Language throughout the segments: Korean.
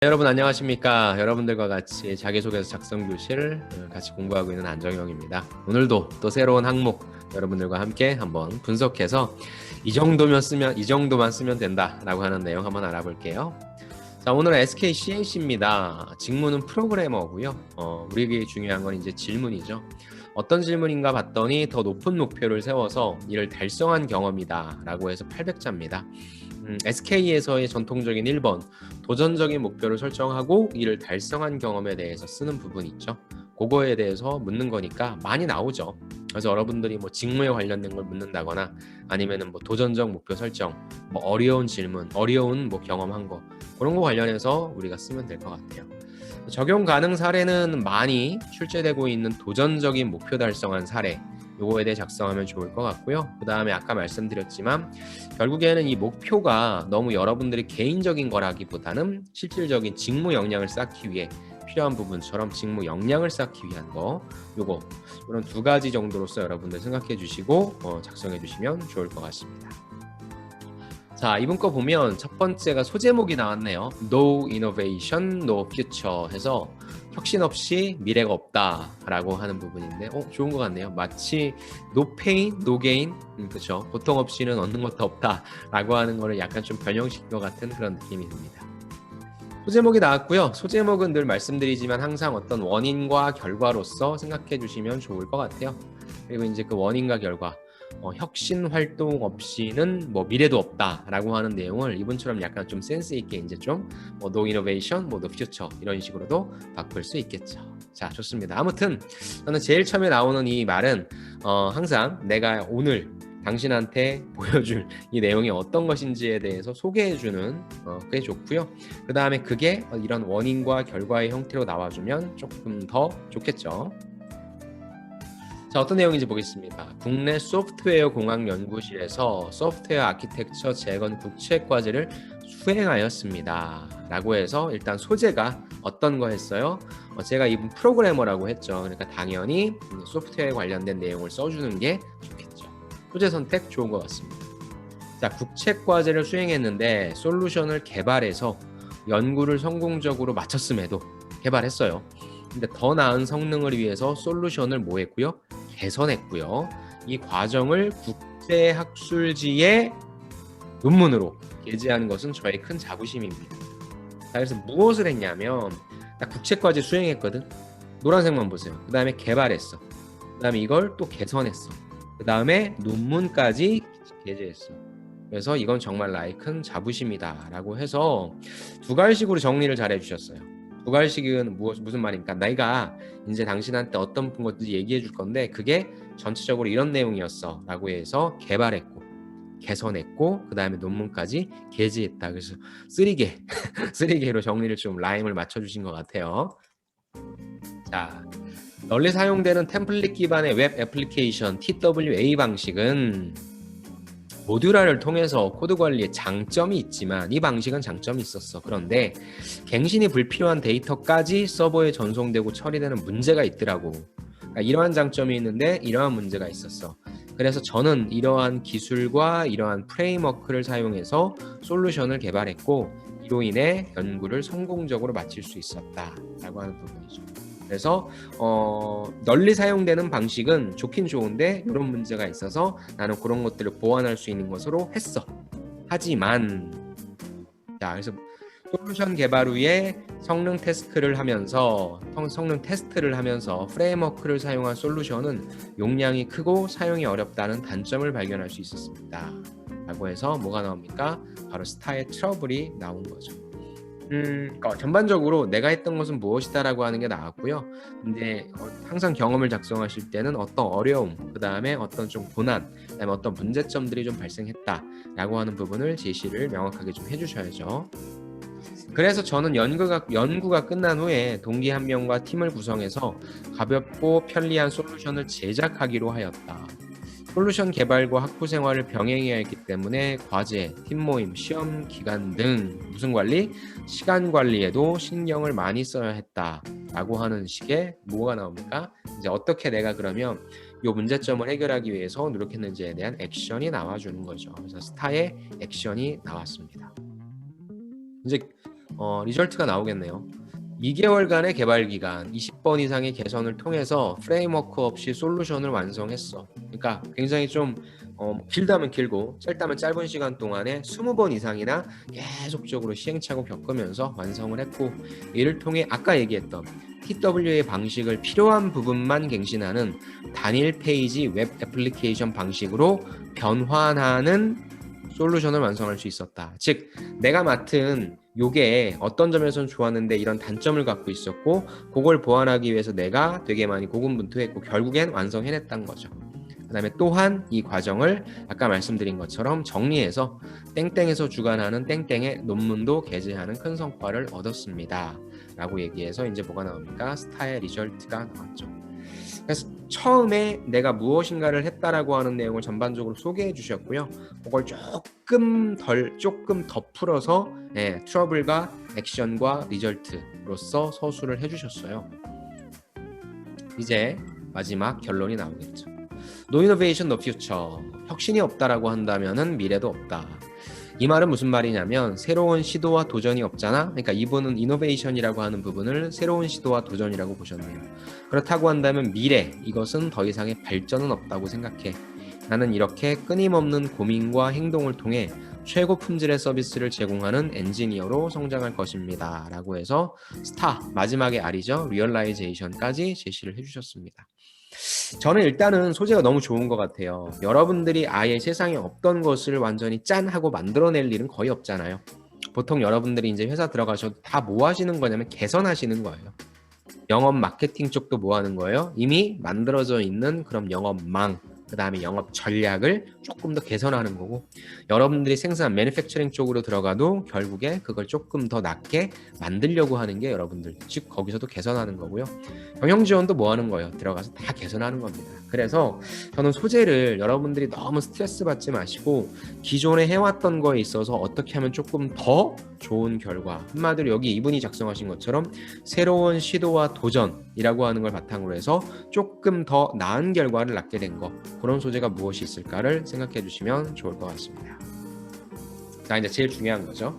여러분 안녕하십니까? 여러분들과 같이 자기소개서 작성 교실 같이 공부하고 있는 안정영입니다. 오늘도 또 새로운 항목 여러분들과 함께 한번 분석해서 이 정도만 쓰면 된다라고 하는 내용 한번 알아볼게요. 자, 오늘은 SK CNC입니다. 직무는 프로그래머고요. 우리에게 중요한 건 이제 질문이죠. 어떤 질문인가 봤더니 더 높은 목표를 세워서 이를 달성한 경험이다라고 해서 800자입니다. SK에서의 전통적인 1번 도전적인 목표를 설정하고 이를 달성한 경험에 대해서 쓰는 부분 있죠. 그거에 대해서 묻는 거니까 많이 나오죠. 그래서 여러분들이 뭐 직무에 관련된 걸 묻는다거나 아니면은 뭐 도전적 목표 설정, 뭐 어려운 질문, 어려운 뭐 경험한 거 그런 거 관련해서 우리가 쓰면 될 것 같아요. 적용 가능 사례는 많이 출제되고 있는 도전적인 목표 달성한 사례 요거에 대해 작성하면 좋을 것 같고요. 그 다음에 아까 말씀드렸지만 결국에는 이 목표가 너무 여러분들이 개인적인 거라기보다는 실질적인 직무 역량을 쌓기 위해 필요한 부분처럼 직무 역량을 쌓기 위한 거 요거 이런 두 가지 정도로서 여러분들 생각해 주시고 작성해 주시면 좋을 것 같습니다. 자, 이번 거 보면 첫 번째가 소제목이 나왔네요. No innovation, no future 해서 혁신 없이 미래가 없다라고 하는 부분인데 좋은 것 같네요. 마치 no pain, no gain 그렇죠. 고통 없이는 얻는 것도 없다라고 하는 거를 약간 좀 변형시킨 것 같은 그런 느낌이 듭니다. 소제목이 나왔고요. 소제목은 늘 말씀드리지만 항상 어떤 원인과 결과로서 생각해 주시면 좋을 것 같아요. 그리고 이제 그 원인과 결과 혁신 활동 없이는 뭐 미래도 없다라고 하는 내용을 이분처럼 약간 좀 센스 있게 이제 좀 no innovation, no future 이런 식으로도 바꿀 수 있겠죠. 자, 좋습니다. 아무튼 저는 제일 처음에 나오는 이 말은 항상 내가 오늘 당신한테 보여줄 이 내용이 어떤 것인지에 대해서 소개해주는 꽤 좋고요. 그 다음에 그게 이런 원인과 결과의 형태로 나와주면 조금 더 좋겠죠. 자, 어떤 내용인지 보겠습니다. 국내 소프트웨어 공학 연구실에서 소프트웨어 아키텍처 재건 국책과제를 수행하였습니다. 라고 해서 일단 소재가 어떤 거 했어요? 제가 이분 프로그래머라고 했죠. 그러니까 당연히 소프트웨어에 관련된 내용을 써주는 게 좋겠죠. 소재 선택 좋은 것 같습니다. 자, 국책과제를 수행했는데 솔루션을 개발해서 연구를 성공적으로 마쳤음에도 개발했어요. 근데 더 나은 성능을 위해서 솔루션을 뭐 했고요? 개선했고요. 이 과정을 국제학술지의 논문으로 게재하는 것은 저의 큰 자부심입니다. 자, 그래서 무엇을 했냐면 딱 국책과제 수행했거든. 노란색만 보세요. 그 다음에 개발했어. 그 다음에 이걸 또 개선했어. 그 다음에 논문까지 게재했어. 그래서 이건 정말 나의 큰 자부심이다 라고 해서 두 가지식으로 정리를 잘 해주셨어요. 두 가지식은 무슨 말입니까? 내가 이제 당신한테 어떤 것들이 얘기해 줄 건데 그게 전체적으로 이런 내용이었어 라고 해서 개발했고 개선했고 그 다음에 논문까지 게재했다. 그래서 3개 3개로 정리를 좀 라임을 맞춰주신 것 같아요. 자, 널리 사용되는 템플릿 기반의 웹 애플리케이션 TWA 방식은 모듈화를 통해서 코드 관리에 장점이 있지만 이 방식은 장점이 있었어. 그런데 갱신이 불필요한 데이터까지 서버에 전송되고 처리되는 문제가 있더라고. 그러니까 이러한 장점이 있는데 이러한 문제가 있었어. 그래서 저는 이러한 기술과 이러한 프레임워크를 사용해서 솔루션을 개발했고 이로 인해 연구를 성공적으로 마칠 수 있었다라고 하는 부분이죠. 그래서 널리 사용되는 방식은 좋긴 좋은데 이런 문제가 있어서 나는 그런 것들을 보완할 수 있는 것으로 했어. 하지만 자, 그래서 솔루션 개발 후에 성능 테스트를 하면서 프레임워크를 사용한 솔루션은 용량이 크고 사용이 어렵다는 단점을 발견할 수 있었습니다. 라고 해서 뭐가 나옵니까? 바로 스타의 트러블이 나온 거죠. 전반적으로 내가 했던 것은 무엇이다라고 하는 게 나왔고요. 근데 항상 경험을 작성하실 때는 어떤 어려움, 그 다음에 어떤 좀 고난, 그 다음에 어떤 문제점들이 좀 발생했다라고 하는 부분을 제시를 명확하게 좀 해주셔야죠. 그래서 저는 연구가 끝난 후에 동기 한 명과 팀을 구성해서 가볍고 편리한 솔루션을 제작하기로 하였다. 솔루션 개발과 학부 생활을 병행해야 했기 때문에 과제, 팀 모임, 시험 기간 등 무슨 관리? 시간 관리에도 신경을 많이 써야 했다라고 하는 식의 뭐가 나옵니까? 이제 어떻게 내가 그러면 이 문제점을 해결하기 위해서 노력했는지에 대한 액션이 나와주는 거죠. 그래서 스타의 액션이 나왔습니다. 이제 리절트가 나오겠네요. 2개월간의 개발 기간, 20번 이상의 개선을 통해서 프레임워크 없이 솔루션을 완성했어. 그러니까 굉장히 좀 길다면 길고 짧다면 짧은 시간 동안에 20번 이상이나 계속적으로 시행착오 겪으면서 완성을 했고, 이를 통해 아까 얘기했던 TWA 방식을 필요한 부분만 갱신하는 단일 페이지 웹 애플리케이션 방식으로 변환하는 솔루션을 완성할 수 있었다. 즉 내가 맡은 요게 어떤 점에서는 좋았는데 이런 단점을 갖고 있었고, 그걸 보완하기 위해서 내가 되게 많이 고군분투했고 결국엔 완성해냈다는 거죠. 그 다음에 또한 이 과정을 아까 말씀드린 것처럼 정리해서 땡땡에서 주관하는 땡땡의 논문도 게재하는 큰 성과를 얻었습니다 라고 얘기해서 이제 뭐가 나옵니까? 스타의 리절트가 나왔죠. 그래서 처음에 내가 무엇인가를 했다라고 하는 내용을 전반적으로 소개해 주셨고요. 그걸 조금 더 풀어서 트러블과 액션과 리절트로서 서술을 해주셨어요. 이제 마지막 결론이 나오겠죠. No innovation, no future. 혁신이 없다라고 한다면은 미래도 없다. 이 말은 무슨 말이냐면 새로운 시도와 도전이 없잖아. 그러니까 이분은 이노베이션이라고 하는 부분을 새로운 시도와 도전이라고 보셨네요. 그렇다고 한다면 미래, 이것은 더 이상의 발전은 없다고 생각해. 나는 이렇게 끊임없는 고민과 행동을 통해 최고 품질의 서비스를 제공하는 엔지니어로 성장할 것입니다 라고 해서 스타, 마지막에 R이죠. 리얼라이제이션까지 제시를 해주셨습니다. 저는 일단은 소재가 너무 좋은 것 같아요. 여러분들이 아예 세상에 없던 것을 완전히 짠 하고 만들어낼 일은 거의 없잖아요. 보통 여러분들이 이제 회사 들어가셔도 다 뭐 하시는 거냐면 개선하시는 거예요. 영업 마케팅 쪽도 뭐 하는 거예요? 이미 만들어져 있는 그런 영업망, 그 다음에 영업 전략을 조금 더 개선하는 거고, 여러분들이 생산 매니팩처링 쪽으로 들어가도 결국에 그걸 조금 더 낫게 만들려고 하는 게 여러분들, 즉 거기서도 개선하는 거고요. 경영 지원도 뭐 하는 거예요? 들어가서 다 개선하는 겁니다. 그래서 저는 소재를 여러분들이 너무 스트레스 받지 마시고 기존에 해왔던 거에 있어서 어떻게 하면 조금 더 좋은 결과, 한마디로 여기 이분이 작성하신 것처럼 새로운 시도와 도전이라고 하는 걸 바탕으로 해서 조금 더 나은 결과를 낳게 된 거, 그런 소재가 무엇이 있을까를 생각해 주시면 좋을 것 같습니다. 자, 이제 제일 중요한 거죠.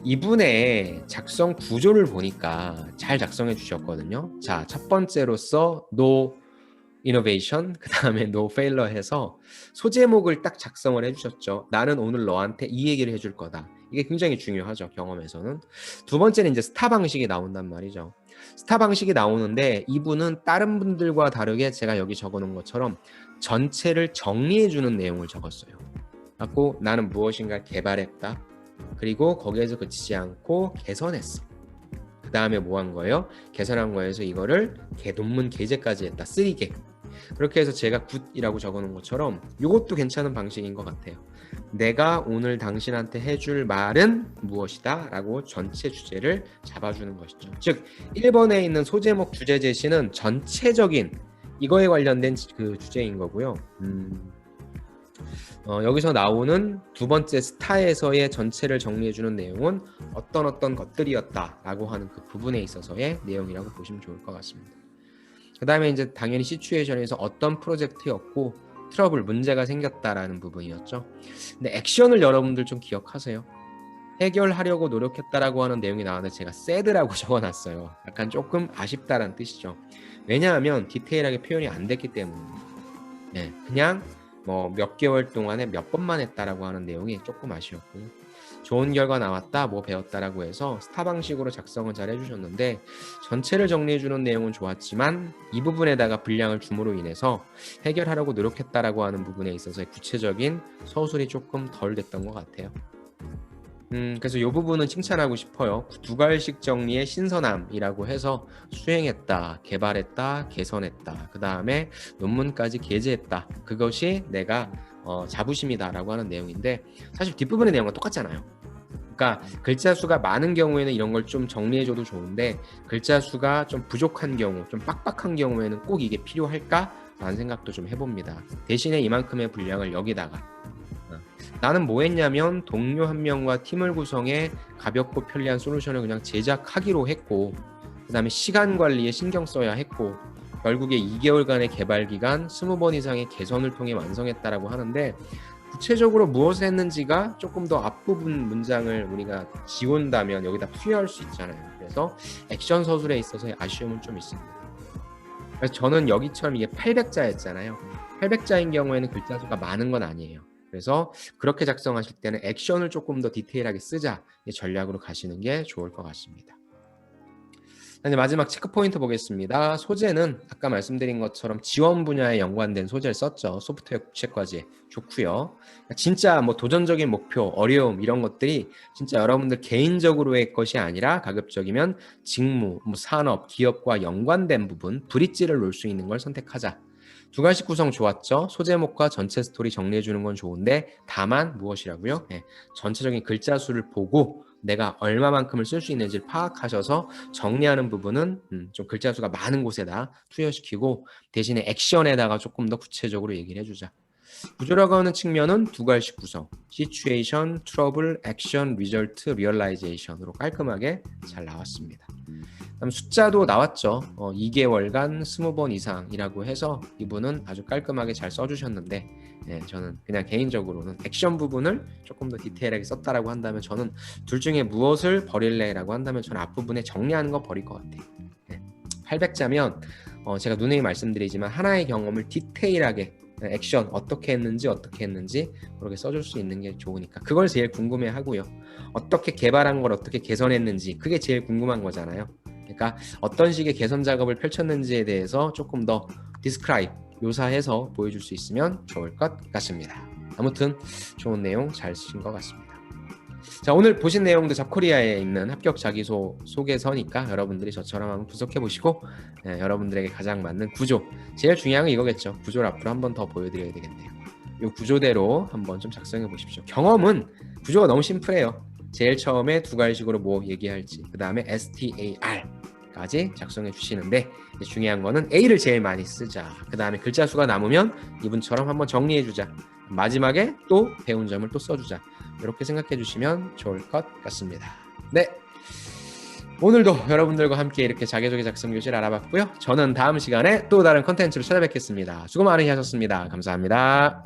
이분의 작성 구조를 보니까 잘 작성해 주셨거든요. 자, 첫 번째로서 No innovation, 그 다음에 No failure 해서 소제목을 딱 작성을 해주셨죠. 나는 오늘 너한테 이 얘기를 해줄 거다. 이게 굉장히 중요하죠, 경험에서는. 두 번째는 이제 스타 방식이 나온단 말이죠. 스타 방식이 나오는데 이분은 다른 분들과 다르게 제가 여기 적어놓은 것처럼 전체를 정리해주는 내용을 적었어요. 그래서 나는 무엇인가 개발했다. 그리고 거기에서 그치지 않고 개선했어. 그 다음에 뭐 한 거예요? 개선한 거에서 이거를 논문 게재까지 했다. 3개. 그렇게 해서 제가 굿이라고 적어놓은 것처럼 이것도 괜찮은 방식인 것 같아요. 내가 오늘 당신한테 해줄 말은 무엇이다 라고 전체 주제를 잡아주는 것이죠. 즉 1번에 있는 소제목 주제 제시는 전체적인 이거에 관련된 그 주제인 거고요. 여기서 나오는 두 번째 스타에서의 전체를 정리해주는 내용은 어떤 것들이었다라고 하는 그 부분에 있어서의 내용이라고 보시면 좋을 것 같습니다. 그 다음에 이제 당연히 시츄에이션에서 어떤 프로젝트였고 트러블, 문제가 생겼다라는 부분이었죠. 근데 액션을 여러분들 좀 기억하세요. 해결하려고 노력했다라고 하는 내용이 나왔는데 제가 sad라고 적어놨어요. 약간 조금 아쉽다라는 뜻이죠. 왜냐하면 디테일하게 표현이 안 됐기 때문입니다. 네, 그냥 뭐 몇 개월 동안에 몇 번만 했다라고 하는 내용이 조금 아쉬웠고요. 좋은 결과 나왔다, 뭐 배웠다라고 해서 스타 방식으로 작성을 잘 해주셨는데 전체를 정리해주는 내용은 좋았지만 이 부분에다가 분량을 줌으로 인해서 해결하려고 노력했다라고 하는 부분에 있어서 구체적인 서술이 조금 덜 됐던 것 같아요. 그래서 이 부분은 칭찬하고 싶어요. 두 갈식 정리의 신선함이라고 해서 수행했다, 개발했다, 개선했다, 그 다음에 논문까지 게재했다. 그것이 내가 자부심이다라고 하는 내용인데 사실 뒷부분의 내용은 똑같잖아요. 그러니까 글자 수가 많은 경우에는 이런 걸 좀 정리해줘도 좋은데 글자 수가 좀 부족한 경우, 좀 빡빡한 경우에는 꼭 이게 필요할까? 라는 생각도 좀 해봅니다. 대신에 이만큼의 분량을 여기다가 나는 뭐 했냐면 동료 한 명과 팀을 구성해 가볍고 편리한 솔루션을 그냥 제작하기로 했고, 그 다음에 시간 관리에 신경 써야 했고, 결국에 2개월간의 개발 기간 20번 이상의 개선을 통해 완성했다라고 하는데 구체적으로 무엇을 했는지가 조금 더 앞부분 문장을 우리가 지운다면 여기다 부여할 수 있잖아요. 그래서 액션 서술에 있어서의 아쉬움은 좀 있습니다. 그래서 저는 여기처럼 이게 800자였잖아요. 800자인 경우에는 글자 수가 많은 건 아니에요. 그래서 그렇게 작성하실 때는 액션을 조금 더 디테일하게 쓰자 이 전략으로 가시는 게 좋을 것 같습니다. 이제 마지막 체크 포인트 보겠습니다. 소재는 아까 말씀드린 것처럼 지원 분야에 연관된 소재를 썼죠. 소프트웨어 국제과제 좋고요. 진짜 뭐 도전적인 목표, 어려움 이런 것들이 진짜 여러분들 개인적으로의 것이 아니라 가급적이면 직무, 뭐 산업, 기업과 연관된 부분, 브릿지를 놓을 수 있는 걸 선택하자. 두 가지 구성 좋았죠. 소제목과 전체 스토리 정리해 주는 건 좋은데 다만 무엇이라고요? 네, 전체적인 글자 수를 보고 내가 얼마만큼을 쓸 수 있는지를 파악하셔서 정리하는 부분은 좀 글자 수가 많은 곳에다 투여시키고 대신에 액션에다가 조금 더 구체적으로 얘기를 해주자. 구조라고 하는 측면은 두 가지씩 구성. 시츄에이션, 트러블, 액션, 리절트, 리얼라이제이션으로 깔끔하게 잘 나왔습니다. 그다음 숫자도 나왔죠. 2개월간 20번 이상이라고 해서 이분은 아주 깔끔하게 잘 써주셨는데 저는 그냥 개인적으로는 액션 부분을 조금 더 디테일하게 썼다라고 한다면 저는 둘 중에 무엇을 버릴래라고 한다면 저는 앞부분에 정리하는 거 버릴 것 같아요. 800자면 제가 누누이 말씀드리지만 하나의 경험을 디테일하게 액션 어떻게 했는지 그렇게 써줄 수 있는 게 좋으니까 그걸 제일 궁금해 하고요. 어떻게 개발한 걸 어떻게 개선했는지 그게 제일 궁금한 거잖아요. 그러니까 어떤 식의 개선 작업을 펼쳤는지에 대해서 조금 더 디스크라이브 묘사해서 보여줄 수 있으면 좋을 것 같습니다. 아무튼 좋은 내용 잘 쓰신 것 같습니다. 자, 오늘 보신 내용도 잡코리아에 있는 합격 자기소개서니까 여러분들이 저처럼 한번 분석해 보시고 여러분들에게 가장 맞는 구조, 제일 중요한 건 이거겠죠. 구조를 앞으로 한 번 더 보여드려야 되겠네요. 이 구조대로 한번 좀 작성해 보십시오. 경험은 구조가 너무 심플해요. 제일 처음에 두 가지식으로 뭐 얘기할지, 그 다음에 STAR까지 작성해 주시는데 중요한 거는 A를 제일 많이 쓰자. 그 다음에 글자 수가 남으면 이분처럼 한번 정리해 주자. 마지막에 또 배운 점을 또 써주자. 이렇게 생각해 주시면 좋을 것 같습니다. 네, 오늘도 여러분들과 함께 이렇게 자기소개 작성 교실 알아봤고요. 저는 다음 시간에 또 다른 컨텐츠로 찾아뵙겠습니다. 수고 많으셨습니다. 감사합니다.